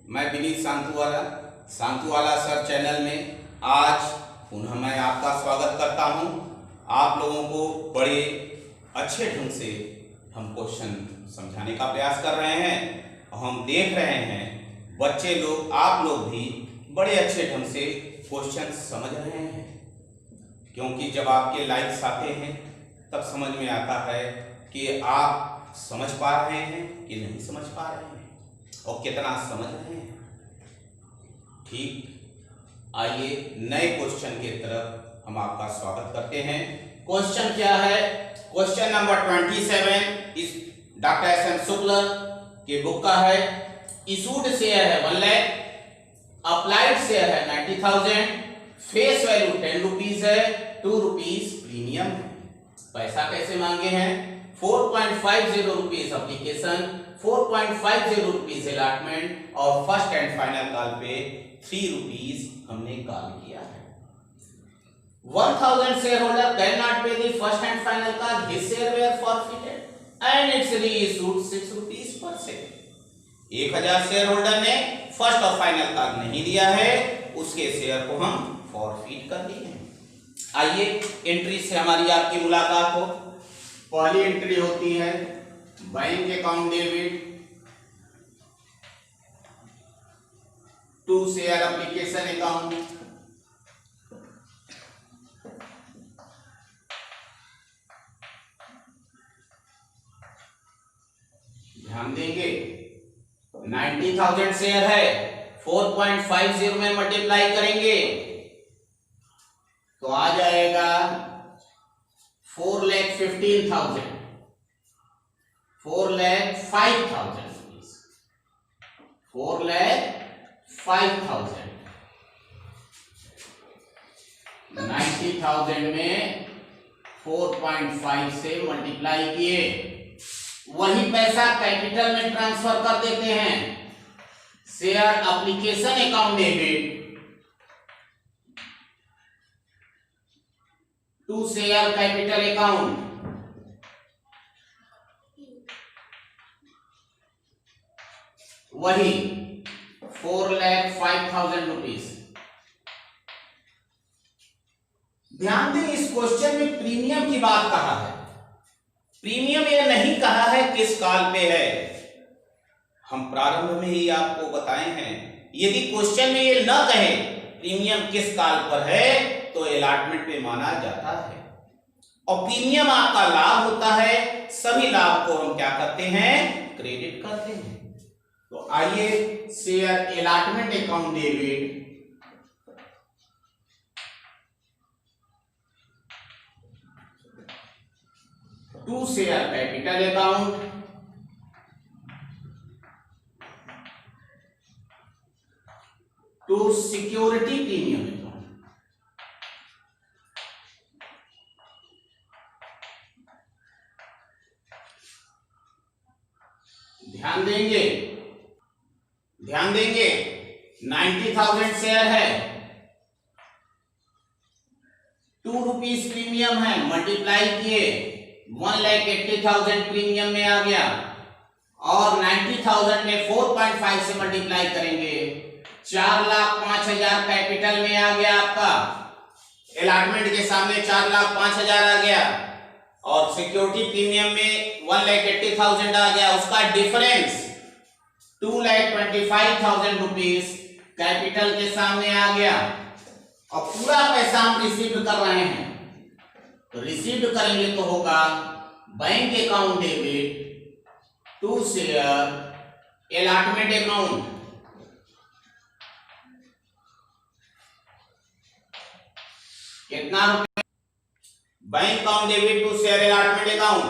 मैं Vineet सांतुवाला sir channel में आज पुनः मैं आपका स्वागत करता हूं। आप लोगों को बड़े अच्छे ढंग से हम क्वेश्चन समझाने का प्रयास कर रहे हैं और हम देख रहे हैं बच्चे लोग, आप लोग भी बड़े अच्छे ढंग से क्वेश्चन समझ रहे हैं, क्योंकि जब आपके लाइक्स आते हैं तब समझ में आता है कि आप समझ पा रहे हैं कि नहीं समझ पा रहे हैं और कितना समझ रहे हैं। ठीक, आइए नए क्वेश्चन के तरफ हम आपका स्वागत करते हैं। क्वेश्चन क्या है? क्वेश्चन नंबर 27 इस डॉक्टर एस.एन. शुक्ला के बुक का है। इशूड शेयर है 1 लाख, अप्लाइड शेयर है 90,000, फेस वैल्यू 10 रुपीज है, 2 रुपीज प्रीमियम है। पैसा कैसे मांगे हैं? 4.50 रुपीज एप्लीकेशन, 4.50 रुपीज अलॉटमेंट और फर्स्ट एंड फाइनल कॉल पे 3 रुपीज हमने कॉल किया है। 1000 shareholder cannot pay the first and final call, his share were forfeited and it's reissued 6 rupees per share। 1000 share holder ने फर्स्ट और final call नहीं दिया है, उसके शेयर को हम फॉरफिट कर दिए हैं। आइए एंट्री से हमारी आपकी मुलाकात हो। पहली एंट्री होती है bank account debit to share application account. ध्यान देंगे 90,000 शेयर है, 4.50 में मल्टीप्लाई करेंगे तो आ जाएगा 4,15,000, 4,05,000 रुपीज, 4,05,000। 90,000 में 4.5 से मल्टीप्लाई किए, वही पैसा कैपिटल में ट्रांसफर कर देते हैं। Share application account debit to share capital account, वही 4,05,000 रुपीज। ध्यान दें, इस क्वेश्चन में प्रीमियम की बात कहा है। प्रीमियम ये नहीं कहा है किस काल पे है, हम प्रारंभ में ही आपको बताए हैं। यदि क्वेश्चन में ये न कहे प्रीमियम किस काल पर है तो अलॉटमेंट पे माना जाता है। और प्रीमियम आपका लाभ होता है, सभी लाभ को हम क्या करते हैं? क्रेडिट करते हैं। तो आइए share allotment account debit to share capital account to security premium account. ध्यान देंगे 90,000 शेयर है, 2 रुपीज प्रीमियम है, मल्टीप्लाई किए 1,80,000 प्रीमियम में आ गया और 90,000 में 4.5 से मल्टीप्लाई करेंगे 4,05,000 कैपिटल में आ गया आपका। अलॉटमेंट के सामने 4,05,000 आ गया और सिक्योरिटी प्रीमियम में 1,80,000 आ गया। उसका डिफरेंस 2,25,000 रुपीज कैपिटल के सामने आ गया और पूरा पैसा हम रिसीव कर रहे हैं। तो रिसीव करेंगे तो होगा bank account debit to share allotment account. कितना रुपए? Bank account debit to share allotment account,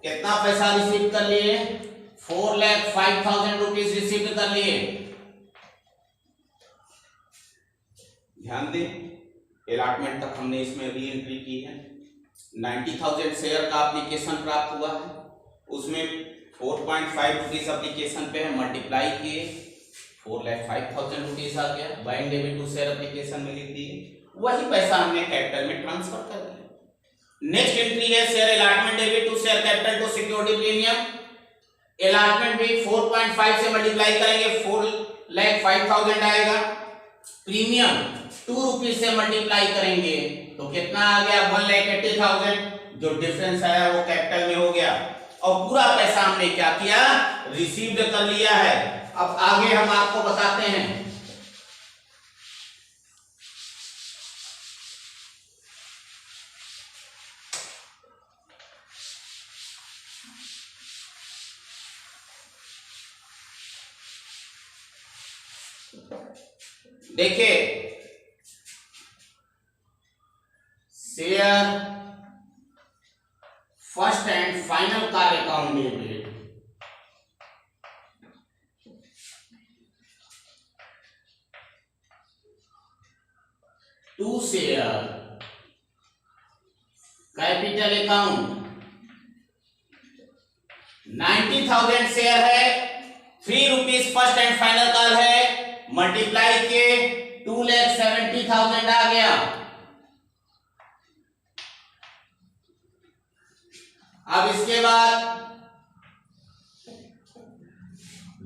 कितना पैसा रिसीव कर लिए? 4,05,000 रुपीज रिसीव कर लिए। ध्यान दें, अलॉटमेंट तक हमने इसमें री एंट्री की है। 90,000 शेयर का एप्लीकेशन प्राप्त हुआ है, उसमें 4.5 रुपीज एप्लीकेशन पे है, मल्टीप्लाई किए 4,05,000 रुपीज आ गया। Bank debit to share application में लिख दिए, वही पैसा हमने कैपिटल में ट्रांसफर कर दिया। नेक्स्ट एंट्री है share allotment debit to share capital to security premium. Allotment भी 4.5 से मल्टीप्लाई करेंगे 4,05,000 आएगा। प्रीमियम 2 रुपीज से मल्टीप्लाई करेंगे तो कितना आ गया 1,80,000। जो डिफरेंस आया वो कैपिटल में हो गया और पूरा पैसा हमने क्या किया रिसीव्ड कर लिया है। अब आगे हम आपको बताते हैं। देखिए share first and final call account debit to share capital account 90,000 share है, 3 rupees first and final call है, मल्टीप्लाई के 2,70,000 आ गया। अब इसके बाद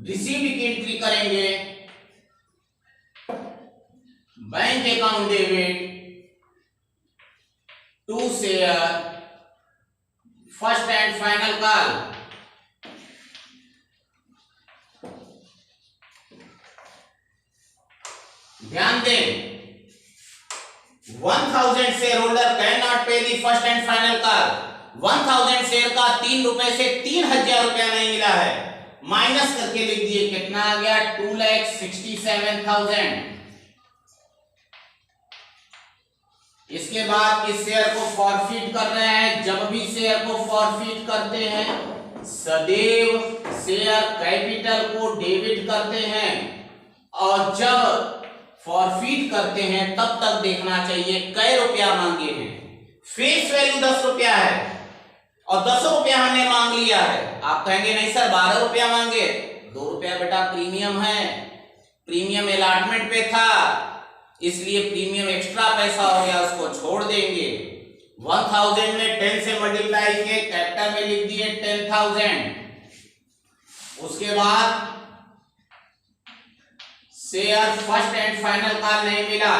रिसीव्ड की एंट्री करेंगे। Bank account debit to share first and final call ध्यान दें 1,000 share holder can not pay the first and final call. 1,000 share का 3 रुपए से 3,000 रुपया नहीं मिला है, माइनस करके लिख दिए कितना आ गया 2,67,000। इसके बाद इस शेयर को फॉरफिट कर रहे हैं। जब भी शेयर को फॉरफिट करते हैं सदैव शेयर कैपिटल को डेबिट करते हैं और जब फॉरफिट करते हैं तब तक देखना चाहिए कै रुपया मांगे हैं। फेस वैल्यू 10 रुपया है और 10 रुपया हमने मांग लिया है। आप कहेंगे नहीं सर 12 रुपया मांगे, 2 रुपया बेटा प्रीमियम है, प्रीमियम अलॉटमेंट पे था इसलिए प्रीमियम एक्स्ट्रा पैसा हो गया, उसको छोड़ देंगे। 1,000 में 10 से मल्टीप्लाई किए, कैपिटल में लिख दिए 10,000। उसके बाद share first and final call नहीं मिला,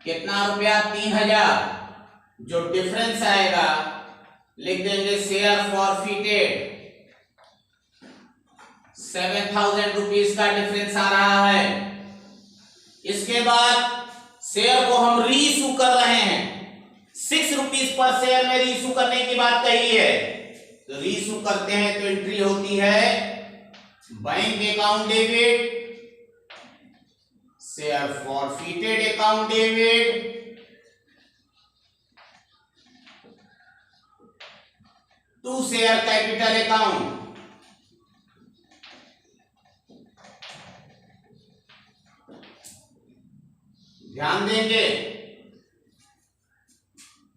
कितना रुपया 3,000। जो डिफरेंस आएगा लिख देंगे शेयर फॉरफिटेड 7,000 रुपीज का डिफरेंस आ रहा है। इसके बाद शेयर को हम रीइशू कर रहे हैं, 6 रुपीज पर शेयर में रीइशू करने की बात कही है। तो रीइशू करते हैं तो एंट्री होती है bank account debit share forfeited account debit to share capital account. ध्यान देंगे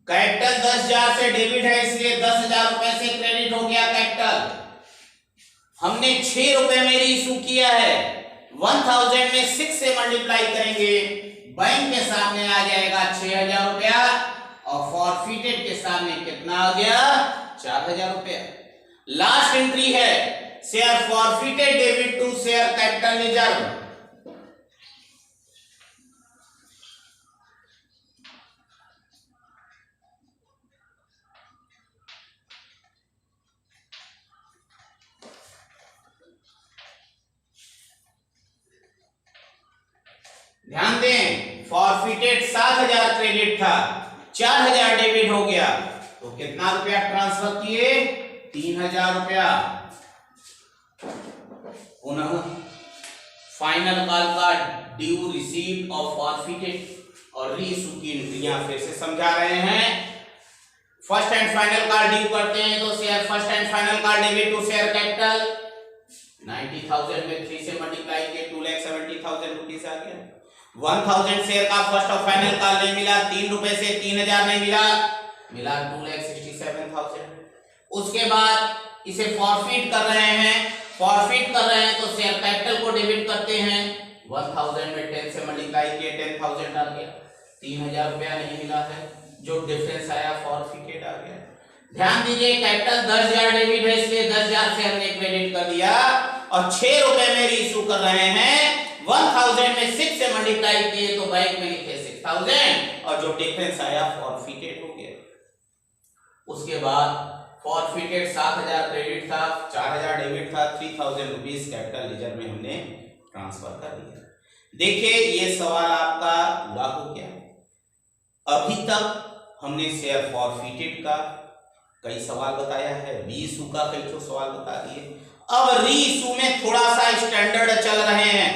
कैपिटल 10,000 से डेबिट है इसलिए 10,000 रुपए से क्रेडिट हो गया कैपिटल। हमने 6 रुपए में रीइशू किया है, 1,000 में 6 से मल्टीप्लाई करेंगे, बैंक के सामने आ जाएगा 6,000 रुपया और फॉरफिटेड के सामने कितना आ गया 4,000 रुपया। लास्ट एंट्री है share forfeited debit to share capital reserve. ध्यान दें फॉरफिटेड 7,000 क्रेडिट था, 4,000 डेबिट हो गया तो कितना रुपया ट्रांसफर किए 3,000 रुपया। पुनः फाइनल कॉल का ड्यू रिसीव्ड और फॉरफिटेड और रीइशू की एंट्रियां फिर से समझा रहे हैं। First and final call due करते हैं तो share first and final call debit to share capital 90,000 में 3 से मल्टीप्लाई किए 2,70,000 रुपीस आ गया। 1,000 शेयर का फर्स्ट और फाइनल कॉल नहीं मिला, 3 रुपए से 3,000 नहीं मिला, मिला 2,67,000। उसके बाद इसे फॉरफिट कर रहे हैं, फॉरफिट कर रहे हैं तो शेयर कैपिटल को डेबिट करते हैं। 1,000 में 10 से मल्टीप्लाई किए 10,000 आ गया, 3,000 रुपया नहीं मिला है, जो डिफरेंस आया फॉरफिटेड आ गया। ध्यान दीजिए कैपिटल 10,000 डेबिट है इसलिए 10,000 से हमने क्रेडिट कर दिया और 6 रुपए में रीइश्यू कर रहे हैं 1000 में 6 से मल्टीप्लाई किए तो बैंक में लिखे 6000 और जो डिफरेंस आया फॉरफिटेड हो गया। उसके बाद फॉरफिटेड 7000 क्रेडिट था 4000 डेबिट था 3000 रुपीज कैपिटल लेजर में हमने ट्रांसफर कर दिया। देखिए ये सवाल आपका लागू क्या अभी तक हमने शेयर फॉरफिटेड का कई सवाल बताया है रीइश्यू का कई तो सवाल बता दिए। अब रीइश्यू में थोड़ा सा स्टैंडर्ड चल रहे हैं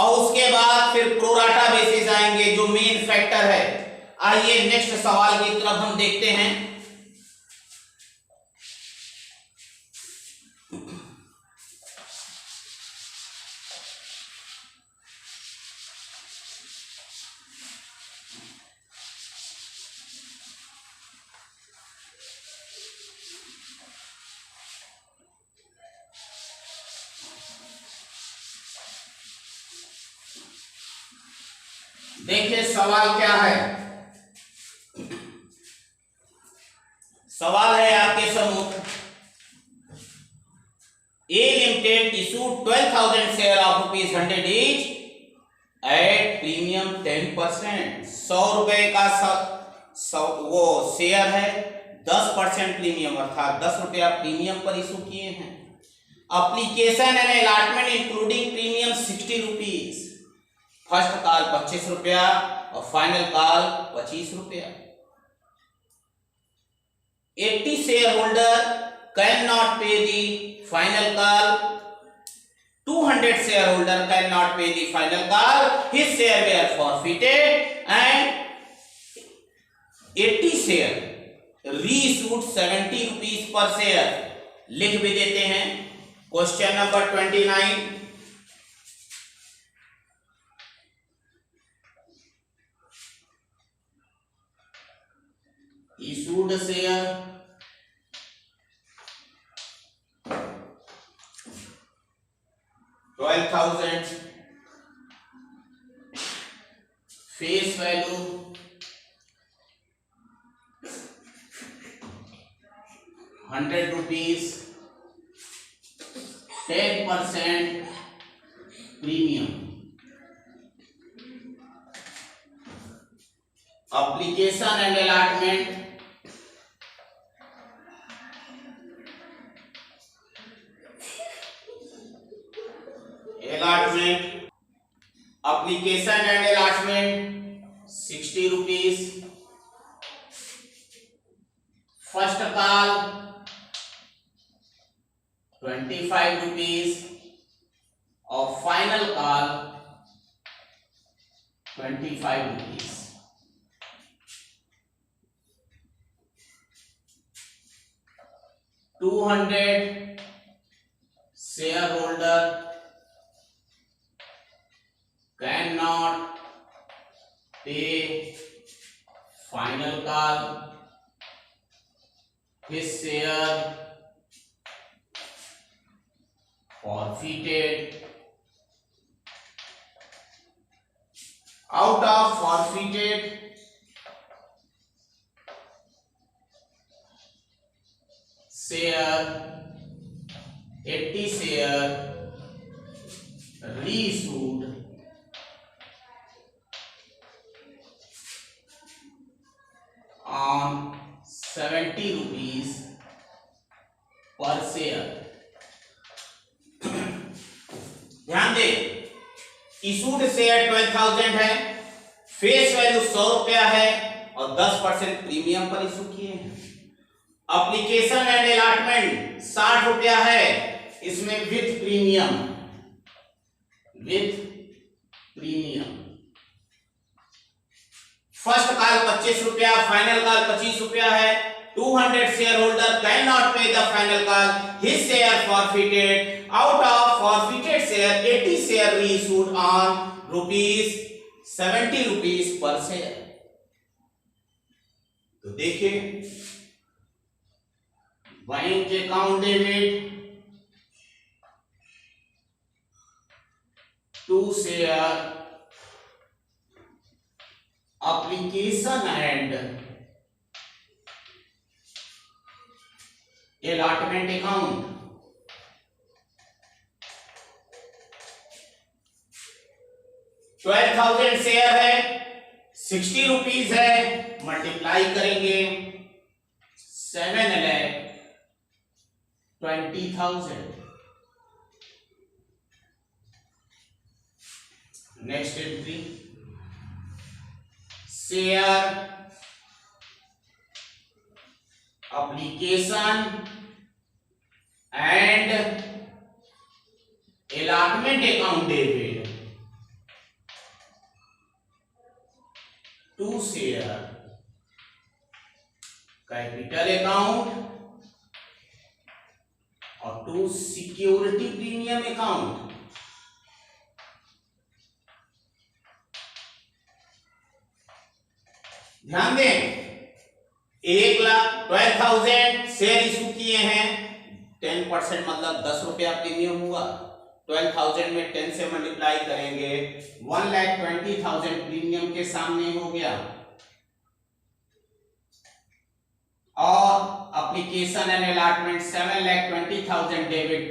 और उसके बाद फिर प्रोराटा बेसिस आएंगे जो मेन फैक्टर है। आइए नेक्स्ट सवाल की तरफ हम देखते हैं। देखिए सवाल क्या है। सवाल है आपके सम्मुख a limited issue 12,000 share of ₹100 each at premium 10%। 100 रुपए का वो शेयर है 10% प्रीमियम अर्थात 10 रुपया प्रीमियम पर इशू किए हैं। Application and allotment including premium 60 rupees. First call 25 रुपया और फाइनल कॉल 25 रुपया। 80 share holder can not pay the final call. 200 share holder can not pay the final call. His share were forfeited and 80 share reissued 70 rupees per share. लिख भी देते हैं। Question number 29 issued share $12,000 face value ₹100 10% premium। application and allotment application and allotment 60 rupees। first call 25 rupees और final call 25 rupees। $200 shareholder cannot pay final call। His share forfeited। out of forfeited share 80 share reissued on 70 rupees पर share. ध्यान दे issued share 12,000 है face value 100 रुपया है और 10% premium पर issue किए हैं। एप्लीकेशन एंड अलॉटमेंट 60 रुपया है इसमें विथ प्रीमियम फर्स्ट कॉल 25 रुपया फाइनल कॉल 25 रुपया है। 200 share holder can not pay the final call. His share forfeited. Out of forfeited share 80 share reissued on ₹70 per share. तो देखिए bank account debit to share application and allotment account, 12,000 share है, 60 rupees है, multiply करेंगे 7,20,000। Next entry, share application and allotment account debit to share capital account और to security premium account. ध्यान दें, 1,12,000 share issue किए हैं, 10% मतलब 10 रुपया प्रीमियम हुआ। 12,000 में 10 से मल्टीप्लाई करेंगे 1,20,000 प्रीमियम के सामने हो गया। और एप्लीकेशन एंड अलॉटमेंट 7,20,000 डेबिट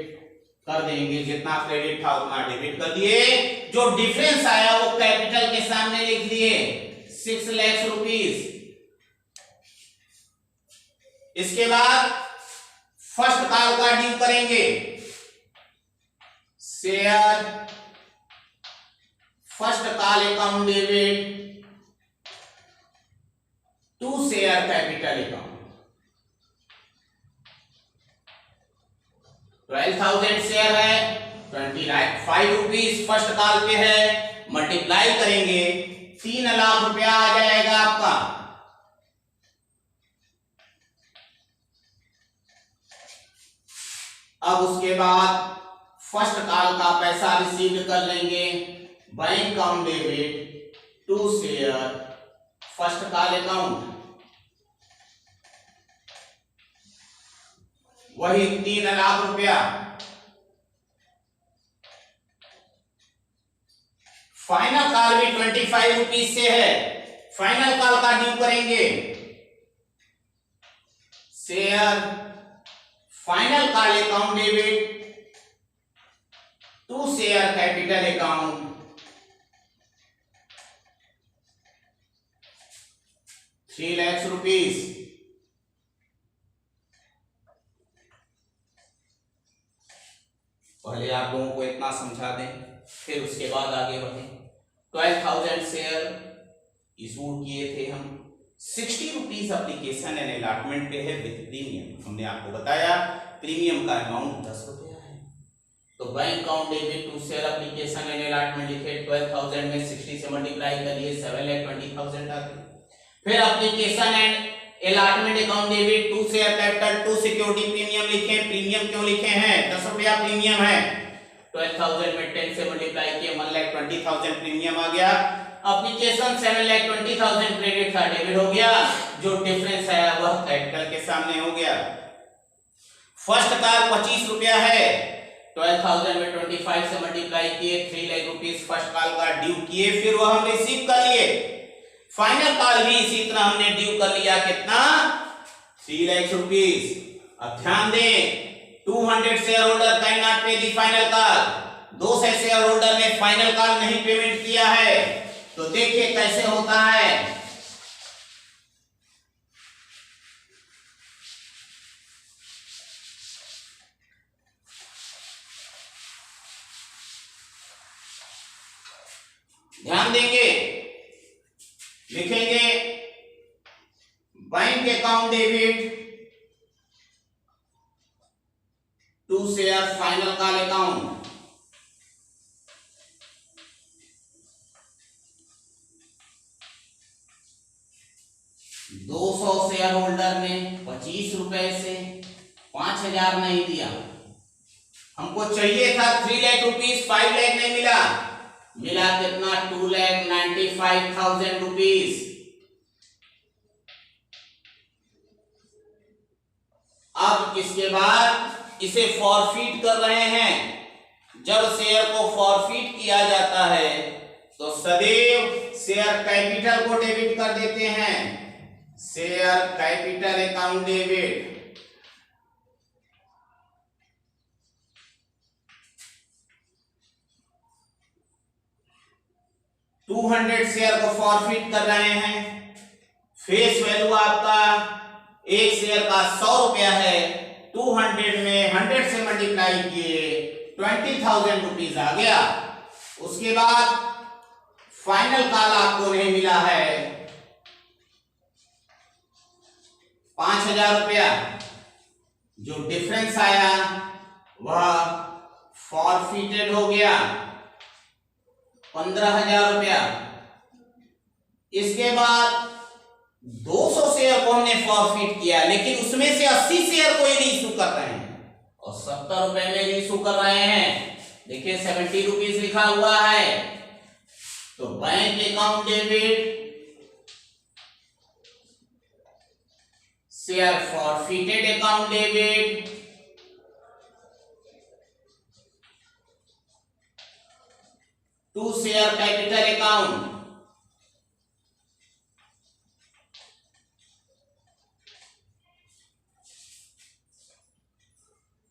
कर देंगे, जितना क्रेडिट था उतना डेबिट कर दिए। जो डिफरेंस आया वो कैपिटल के सामने लिख दिए 6 लाख रुपीस। इसके बाद फर्स्ट कॉल का ड्यू करेंगे, share first call account debit to share capital account. 12,000 share है, 25 रुपीज फर्स्ट कॉल पे है, मल्टीप्लाई करेंगे 3 लाख रुपया आ जाएगा आपका। अब उसके बाद फर्स्ट कॉल का पैसा रिसीव कर लेंगे, bank account debit to share first call account, वही 3 लाख रुपया। फाइनल कॉल भी 25 रुपीज से है, फाइनल कॉल का ड्यू करेंगे, share final call account debit to share capital account, 3 lakh rupees. पहले आप लोगों को इतना समझा दें, फिर उसके बाद आगे बढ़ें। 12,000 शेयर इशू किए थे हम, 60 रुपीज एप्लीकेशन एंड अलॉटमेंट पे है विद प्रीमियम। हमने आपको बताया प्रीमियम का अमाउंट 10 रुपया है। तो bank account debit to share application and allotment लिखे, 12,000 में 60 से मल्टीप्लाई करिए 7,20,000 आ गए। फिर application and allotment account debit to share capital to security premium लिखे। प्रीमियम क्यों लिखे हैं? 10 रुपया प्रीमियम है। 12,000 में 10 से मल्टीप्लाई किए 1,20,000 प्रीमियम आ गया। एप्लीकेशन 7,20,000 क्रेडिट था, डेबिट हो गया। जो डिफरेंस है वह कैपिटल के सामने हो गया। फर्स्ट कॉल 25 रुपया है, 12,000 में 25 से मल्टीप्लाई किए 3 लाख रुपीस फर्स्ट कॉल का ड्यू किए, फिर वह हम रिसीव कर लिए। फाइनल कॉल भी इसी तरह हमने ड्यू कर लिया, कितना? 3 लाख रुपीस। अब ध्यान दें, 200 share holder can not pay the final call. 200 share holder ने फाइनल कॉल नहीं पेमेंट किया है, तो देखिए कैसे होता है। ध्यान देंगे, लिखेंगे bank account debit to share final call account, दो 200 शेयर होल्डर ने 25 रुपए से 5,000 नहीं दिया। हमको चाहिए था 3 लाख रुपीस, 5 लाख नहीं मिला, मिला कितना? 2,95,000 रुपीस। अब इसके बाद इसे फॉरफिट कर रहे हैं। जब शेयर को फॉरफिट किया जाता है तो सदैव शेयर कैपिटल को डेबिट कर देते हैं। Share capital account debit 200 share को फॉरफिट कर रहे हैं। फेस वैल्यू आपका एक शेयर का 100 रुपया है। 200 में 100 से मल्टीप्लाई किए 20,000 रुपीज आ गया। उसके बाद फाइनल कॉल आपको नहीं मिला है 5,000 रुपया। जो डिफरेंस आया वह फॉरफिटेड हो गया 15,000 रुपया। इसके बाद 200 शेयर को हमने फॉरफिट किया, लेकिन उसमें से 80 शेयर को ही रीइशू कर रहे हैं और 70 रुपए में रीइशू कर रहे हैं। देखिए 70 रुपीज लिखा हुआ है, तो bank account debit, share forfeited account debit, to share capital account.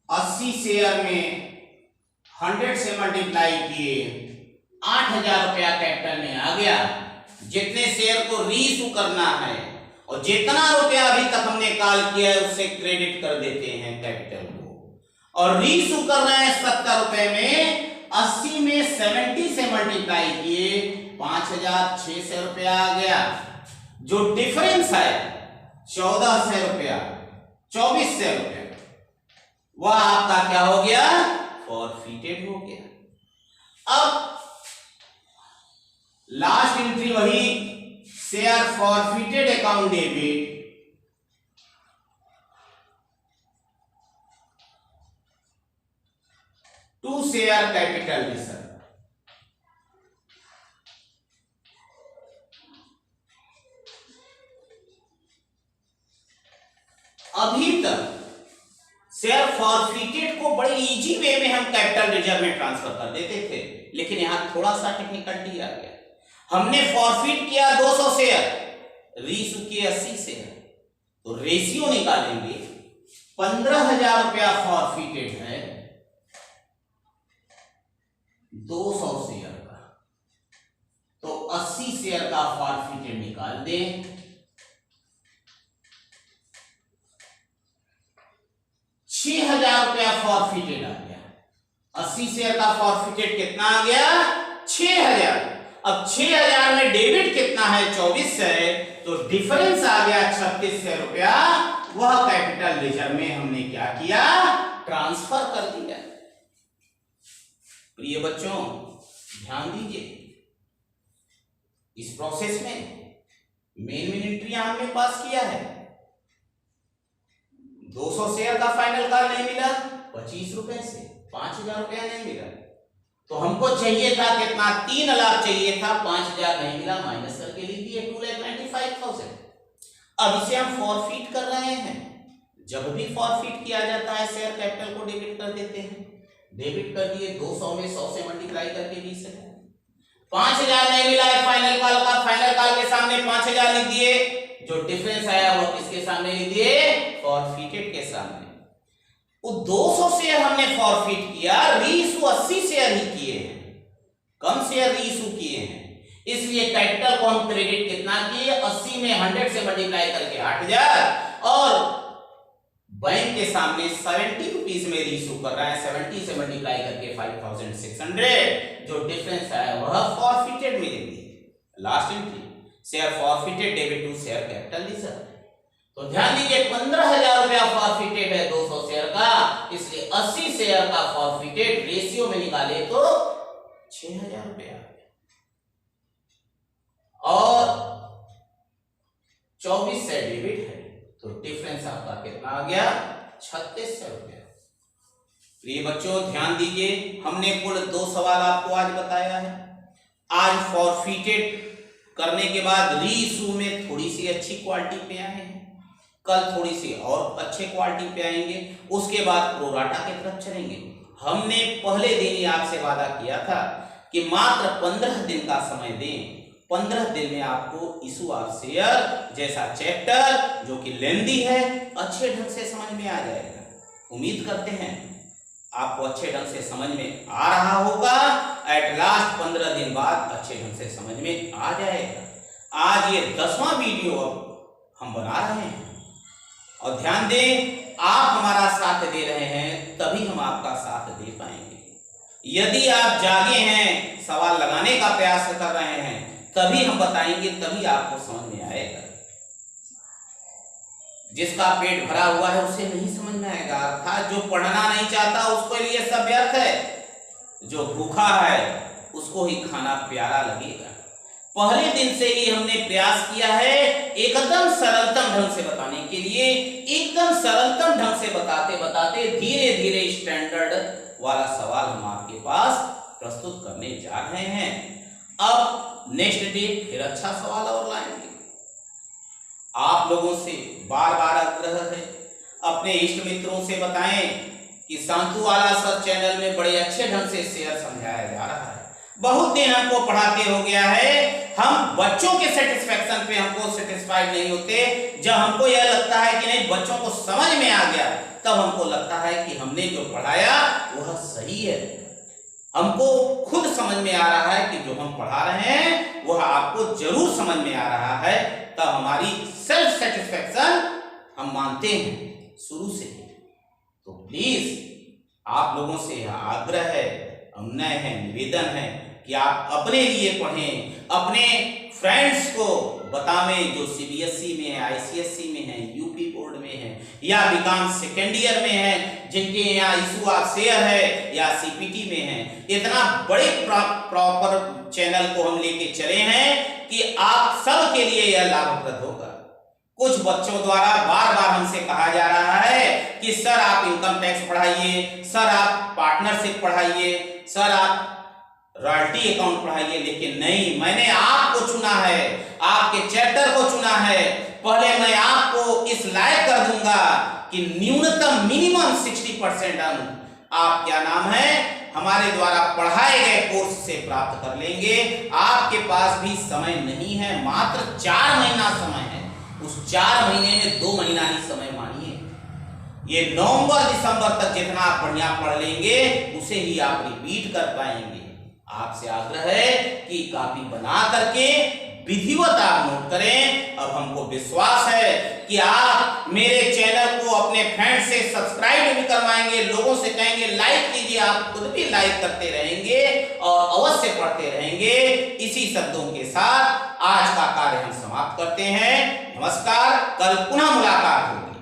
अस्सी शेयर में 100 से मल्टीप्लाई किए 8,000 रुपया कैपिटल में आ गया। जितने शेयर को रीइशू करना है और जितना रुपया अभी तक हमने कॉल किया है उससे क्रेडिट कर देते हैं कैपिटल को, और रीइशू कर रहे हैं 70 रुपए में। 80 में 70 से मल्टीप्लाई किए 5,600 रुपया आ गया। जो डिफरेंस है 1,400 रुपया, 2,400 रुपया, वह आपका क्या हो गया? फॉरफिटेड हो गया। अब लास्ट एंट्री वही, share forfeited account debit, to share capital reserve. अभी तक शेयर फॉरफिटेड को बड़े इजी वे में हम कैपिटल रिजर्व में ट्रांसफर कर देते थे, लेकिन यहां थोड़ा सा टेक्निकलिटी आ गया। हमने फॉरफिट किया 200 शेयर, रीइशू किए 80 शेयर, तो रेशियो निकालेंगे। 15,000 रुपया फॉरफिटेड है 200 शेयर का, तो 80 शेयर का फॉरफिटेड निकाल दें। 6,000 रुपया फॉरफिटेड आ गया। 80 शेयर का फॉरफिटेड कितना आ गया? 6,000। अब 6,000 में डेबिट कितना है? 2400 है, तो डिफरेंस आ गया 3600 रुपया। वह कैपिटल रिजर्व में हमने क्या किया? ट्रांसफर कर दिया। प्रिय बच्चों ध्यान दीजिए, इस प्रोसेस में मेन एंट्री हमने पास किया है। 200 शेयर का फाइनल कॉल नहीं मिला 25 रुपए से, 5,000 रुपया नहीं मिला, तो हमको चाहिए था कितना? 3 लाख चाहिए था, 5,000 नहीं मिला, माइनस करके लिख दिए 2,95,000। अब इसे हम फॉरफिट कर रहे हैं। जब भी फॉरफिट किया जाता है शेयर कैपिटल को डेबिट कर देते हैं। डेबिट कर दिए 200 में 100 से मल्टीप्लाई करके 20 है। 5,000 नहीं मिला है फाइनल कॉल का, फाइनल कॉल के सामने 5,000 लिख दिए। जो डिफरेंस आया वो किसके सामने लिख दिए? फॉरफिटेड के सामने। वो 200 शेयर हमने फॉरफिट किया, रीइशू 80 शेयर ही किए हैं, कम शेयर रीइशू किए हैं, इसलिए कैपिटल को हम क्रेडिट कितना किए? 80 में 100 से मल्टीप्लाई करके 8,000, और बैंक के सामने 70 रुपीज में रीइशू कर रहा है, 70 से मल्टीप्लाई करके 5,600। जो डिफरेंस आया वह फॉरफिटेड में लिख दिए। Last entry, share forfeited debit to share capital reserve. तो ध्यान दीजिए 15,000 रुपया फॉरफिटेड है 200 शेयर का, इसलिए 80 शेयर का फॉरफिटेड रेशियो में निकाले तो 6,000 रुपया, और 2400 डेबिट है, तो डिफरेंस आपका कितना आ गया? 3600 रुपया। प्रिय बच्चों ध्यान दीजिए, हमने कुल 2 सवाल आपको आज बताया है। आज फॉरफिटेड करने के बाद रीइशू में थोड़ी सी अच्छी क्वालिटी पे आए हैं, कल थोड़ी सी और अच्छे क्वालिटी पे आएंगे, उसके बाद प्रोराटा की तरफ चलेंगे। हमने पहले दिन ही आपसे वादा किया था कि मात्र 15 दिन का समय दें, 15 दिन में आपको इशू ऑफ शेयर जैसा चैप्टर जो कि लेंदी है अच्छे ढंग से समझ में आ जाएगा। उम्मीद करते हैं आपको अच्छे ढंग से समझ में आ रहा होगा। एट लास्ट 15 दिन बाद अच्छे ढंग से समझ में आ जाएगा। आज ये 10वां वीडियो अब हम बना रहे हैं और ध्यान दें, आप हमारा साथ दे रहे हैं तभी हम आपका साथ दे पाएंगे। यदि आप जागे हैं, सवाल लगाने का प्रयास कर रहे हैं, तभी हम बताएंगे, तभी आपको समझ में आएगा। जिसका पेट भरा हुआ है उसे नहीं समझ में आएगा, अर्थात जो पढ़ना नहीं चाहता उसके लिए सब व्यर्थ है। जो भूखा है उसको ही खाना प्यारा लगेगा। पहले दिन से ही हमने प्रयास किया है एकदम सरलतम ढंग से बताने के लिए। एकदम सरलतम ढंग से बताते बताते धीरे धीरे स्टैंडर्ड वाला सवाल हम आपके पास प्रस्तुत करने जा रहे हैं। अब नेक्स्ट डे फिर अच्छा सवाल और लाएंगे। आप लोगों से बार बार आग्रह है, अपने इष्ट मित्रों से बताएं कि शांतु वाला सर चैनल में बड़े अच्छे ढंग से शेयर समझाया जा रहा है। बहुत दिन हमको पढ़ाते हो गया है, हम बच्चों के सेटिस्फेक्शन पे हमको सेटिस्फाइड नहीं होते। जब हमको यह लगता है कि नहीं बच्चों को समझ में आ गया, तब हमको लगता है कि हमने जो पढ़ाया वह सही है। हमको खुद समझ में आ रहा है कि जो हम पढ़ा रहे हैं वह आपको जरूर समझ में आ रहा है, तब हमारी सेल्फ सेटिस्फेक्शन हम मानते हैं शुरू से। तो प्लीज आप लोगों से यह आग्रह है, अनुनय है, निवेदन है कि आप अपने लिए पढ़ें, अपने फ्रेंड्स को बतावें जो सीबीएसई में है, आईसीएसई में है, यूपी बोर्ड में है या बीकॉम सेकेंड ईयर में है, जिनके यहाँ इशू ऑफ शेयर है या सीपीटी में है। इतना बड़े प्रॉपर चैनल को हम लेके चले हैं कि आप सब के लिए यह लाभप्रद होगा। कुछ बच्चों द्वारा बार बार हमसे कहा जा रहा है कि सर आप इनकम टैक्स पढ़ाइए, सर आप पार्टनरशिप पढ़ाइए, सर आप रॉयल्टी अकाउंट पढ़ाइए। लेकिन नहीं, मैंने आपको चुना है, आपके चैप्टर को चुना है। पहले मैं आपको इस लायक कर दूंगा कि न्यूनतम मिनिमम 60% अंक आप क्या नाम है हमारे द्वारा पढ़ाए गए कोर्स से प्राप्त कर लेंगे। आपके पास भी समय नहीं है, मात्र 4 महीना समय है। उस 4 महीने में 2 महीना ही समय मानिए। ये नवंबर दिसंबर तक जितना आप बढ़िया पढ़ लेंगे उसे ही आप रिपीट कर पाएंगे। आपसे आग्रह है कि कॉपी बना करके विधिवत आप नोट करें। अब हमको विश्वास है कि आप मेरे चैनल को अपने फ्रेंड से सब्सक्राइब भी करवाएंगे, लोगों से कहेंगे लाइक कीजिए, आप खुद भी लाइक करते रहेंगे और अवश्य पढ़ते रहेंगे। इसी शब्दों के साथ आज का कार्य हम समाप्त करते हैं। नमस्कार, कल पुनः मुलाकात होगी।